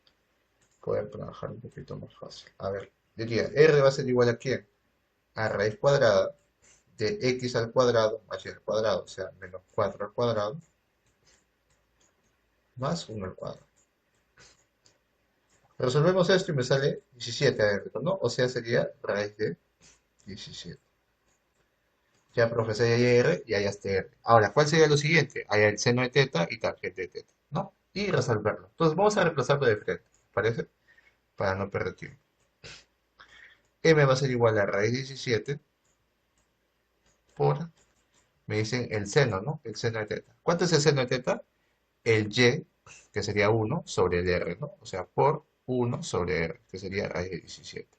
poder trabajar un poquito más fácil. A ver, diría, r va a ser igual a ¿quién? A raíz cuadrada de x al cuadrado más y al cuadrado, o sea, menos 4 al cuadrado, más 1 al cuadrado. Resolvemos esto y me sale 17 adentro, ¿no? O sea, sería raíz de 17. Ya, profesor, ya hay R y hay hasta R. Ahora, ¿cuál sería lo siguiente? Hay el seno de teta y tangente de teta, ¿no? Y resolverlo. Entonces, vamos a reemplazarlo de frente, ¿parece? Para no perder tiempo. M va a ser igual a raíz 17 por, me dicen el seno, ¿no? El seno de teta. ¿Cuánto es el seno de teta? El y, que sería 1 sobre el r, ¿no? O sea, por 1 sobre r, que sería raíz de 17.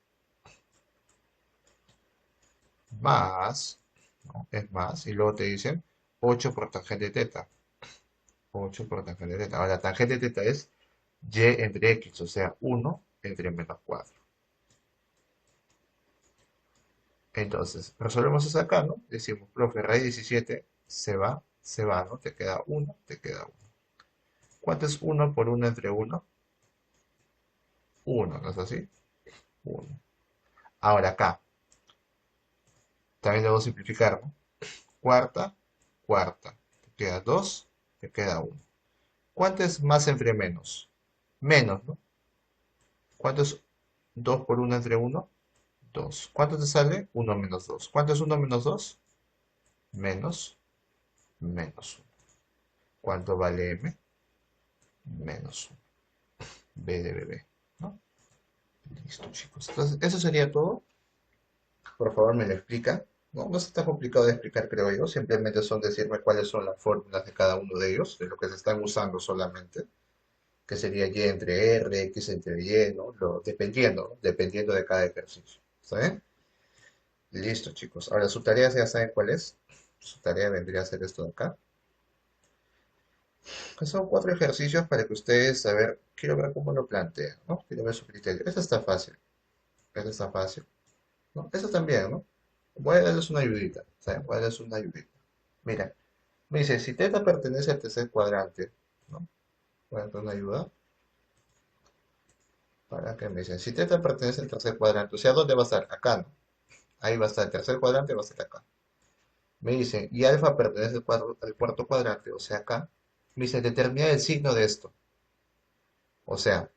Más, ¿no? Es más, y luego te dicen 8 por tangente de teta. 8 por tangente de teta. Ahora, la tangente de teta es y entre x, o sea, 1 entre menos 4. Entonces, resolvemos eso acá, ¿no? Decimos, profe, raíz 17 se va, ¿no? Te queda 1, te queda 1. ¿Cuánto es 1 por 1 entre 1? 1, ¿no es así? 1. Ahora acá, también debo simplificar, ¿no? Cuarta, cuarta. Te queda 2, te queda 1. ¿Cuánto es más entre menos? Menos, ¿no? ¿Cuánto es 2 por 1 entre 1? 2. ¿Cuánto te sale? 1 menos 2. ¿Cuánto es 1 menos 2? Menos, menos 1. ¿Cuánto vale m? Menos 1. B de bebé, ¿no? Listo, chicos. Entonces, eso sería todo. Por favor, me lo explica. No, no está complicado de explicar, creo yo. Simplemente son decirme cuáles son las fórmulas de cada uno de ellos, de lo que se están usando solamente, que sería y entre r, x entre y, ¿no? Dependiendo, ¿no? Dependiendo de cada ejercicio. ¿Está bien? Listo, chicos. Ahora, su tarea ya saben cuál es. Su tarea vendría a ser esto de acá. Que son 4 ejercicios para que ustedes, a ver, quiero ver cómo lo plantean, ¿no? Quiero ver su criterio. Esta está fácil. Esta está fácil, ¿no? Esta también, ¿no? Voy a darles una ayudita, ¿saben? Voy a darles una ayudita. Mira, me dice, si teta pertenece al tercer cuadrante, ¿no? Voy a dar una ayuda para que me dicen, si teta pertenece al tercer cuadrante, o sea, ¿dónde va a estar? Acá, ¿no? Ahí va a estar el tercer cuadrante, va a estar acá. Me dicen, y alfa pertenece al cuarto cuadrante, o sea, acá. Me dice, determina el signo de esto. O sea,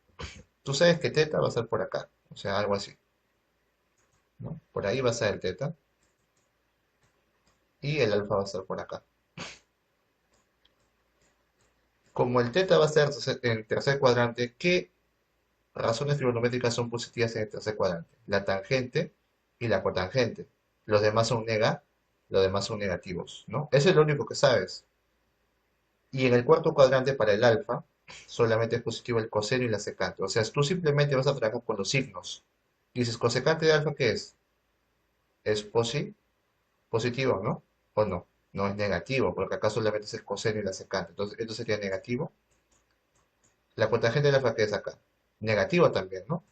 tú sabes que teta va a estar por acá, o sea, algo así, ¿no? Por ahí va a estar el teta y el alfa va a estar por acá. Como el teta va a estar en el tercer cuadrante, ¿qué razones trigonométricas son positivas en el tercer cuadrante? La tangente y la cotangente. Los demás son los demás son negativos, ¿no? Eso es lo único que sabes. Y en el cuarto cuadrante para el alfa, solamente es positivo el coseno y la secante. O sea, tú simplemente vas a trabajar con los signos. Dices, cosecante de alfa, ¿qué es? Es positivo, ¿no? ¿O no? No es negativo, porque acá solamente es el coseno y la secante. Entonces, esto sería negativo. La cotangente del alfa, ¿qué es acá? Negativo también, ¿no?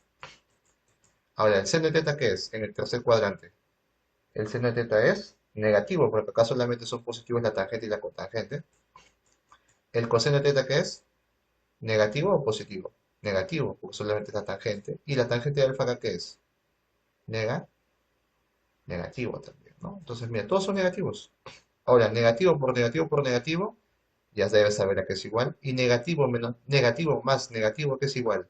Ahora, ¿el seno de teta qué es? En el tercer cuadrante. El seno de teta es negativo, porque acá solamente son positivos la tangente y la cotangente. ¿El coseno de teta qué es? ¿Negativo o positivo? Negativo, porque solamente es la tangente. ¿Y la tangente de alfa acá qué es? Nega, negativo también, ¿no? Entonces, mira, todos son negativos. Ahora, negativo por negativo por negativo, ya debes saber a qué es igual. Y negativo menos negativo más negativo, ¿qué es igual?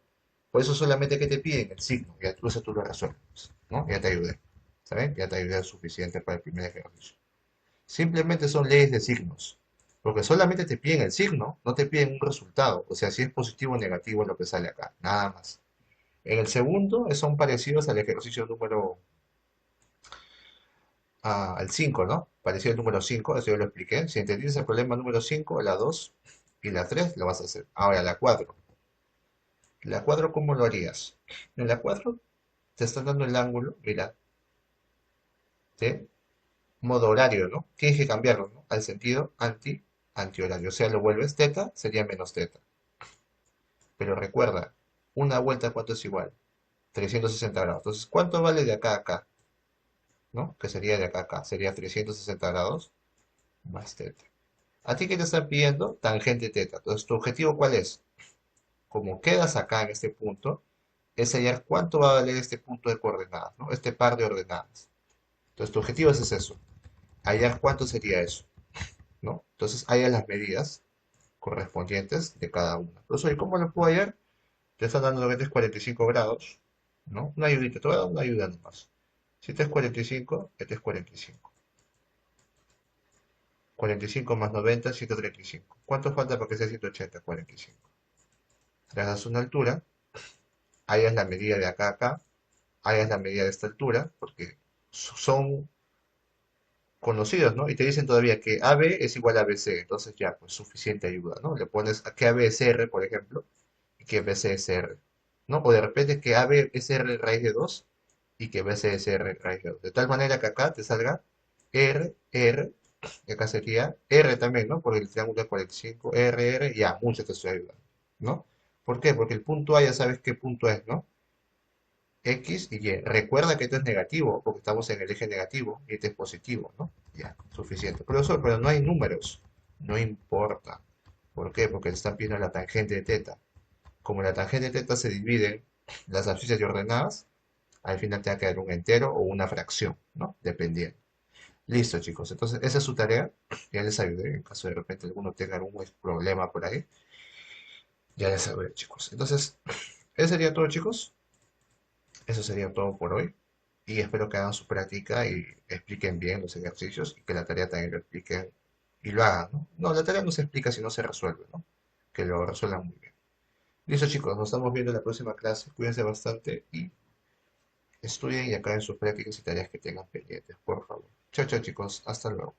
Por eso solamente que te piden el signo, ya tú eso tú lo resuelves, ¿no? Ya te ayudé, ¿sabes? Ya te ayudé suficiente para el primer ejercicio. Simplemente son leyes de signos, porque solamente te piden el signo, no te piden un resultado, o sea, si es positivo o negativo lo que sale acá, nada más. En el segundo son parecidos al ejercicio número, al 5, ¿no? parecido al número 5, eso yo lo expliqué. Si entendiste el problema número 5, la 2 y la 3 lo vas a hacer. Ahora, la 4. La 4, ¿cómo lo harías? En la 4 te están dando el ángulo, mira, de modo horario, ¿no? Tienes que cambiarlo, ¿no? Al sentido antihorario. O sea, lo vuelves teta, sería menos teta. Pero recuerda, una vuelta, ¿cuánto es igual? 360 grados. Entonces, ¿cuánto vale de acá a acá? ¿No? Que sería de acá a acá. Sería 360 grados más teta. ¿A ti qué te están pidiendo? Tangente teta. Entonces, ¿tu objetivo cuál es? Como quedas acá en este punto, es hallar cuánto va a valer este punto de coordenadas, ¿no? Este par de ordenadas. Entonces, tu objetivo es eso. Hallar cuánto sería eso, ¿no? Entonces, hallas las medidas correspondientes de cada una. Entonces, oye, ¿cómo lo puedo hallar? Te están dando que este es 45 grados, ¿no? Una ayudita, te voy a dar una ayuda nomás. Si este es 45, este es 45. 45 más 90, 135. ¿Cuánto falta para que sea 180? 45. Trazas una altura, hallas la medida de acá a acá, hallas la medida de esta altura, porque son conocidos, ¿no? Y te dicen todavía que AB es igual a BC, entonces ya, pues suficiente ayuda, ¿no? Le pones a que AB es R, por ejemplo, y que BC es R, ¿no? O de repente que AB es R raíz de 2 y que BC es R raíz de 2. De tal manera que acá te salga R, R, y acá sería R también, ¿no? Porque el triángulo es 45, R, R, ya, mucho te estoy ayudando, ¿no? ¿Por qué? Porque el punto A ya sabes qué punto es, ¿no? X y Y. Recuerda que esto es negativo, porque estamos en el eje negativo, y este es positivo, ¿no? Ya, suficiente. Profesor, pero no hay números. No importa. ¿Por qué? Porque le están pidiendo la tangente de teta. Como la tangente de teta se divide en las abscisas y ordenadas, al final te va a quedar un entero o una fracción, ¿no? Dependiendo. Listo, chicos. Entonces, esa es su tarea. Ya les ayudé. En caso de repente alguno tenga algún problema por ahí, ya les ayudé, chicos. Entonces, eso sería todo, chicos. Eso sería todo por hoy. Y espero que hagan su práctica y expliquen bien los ejercicios y que la tarea también lo expliquen y lo hagan, ¿no? No, la tarea no se explica si no se resuelve, ¿no? Que lo resuelvan muy bien. Listo, chicos, nos estamos viendo en la próxima clase. Cuídense bastante y estudien y acaben sus prácticas y tareas que tengan pendientes, por favor. Chao, chao, chicos. Hasta luego.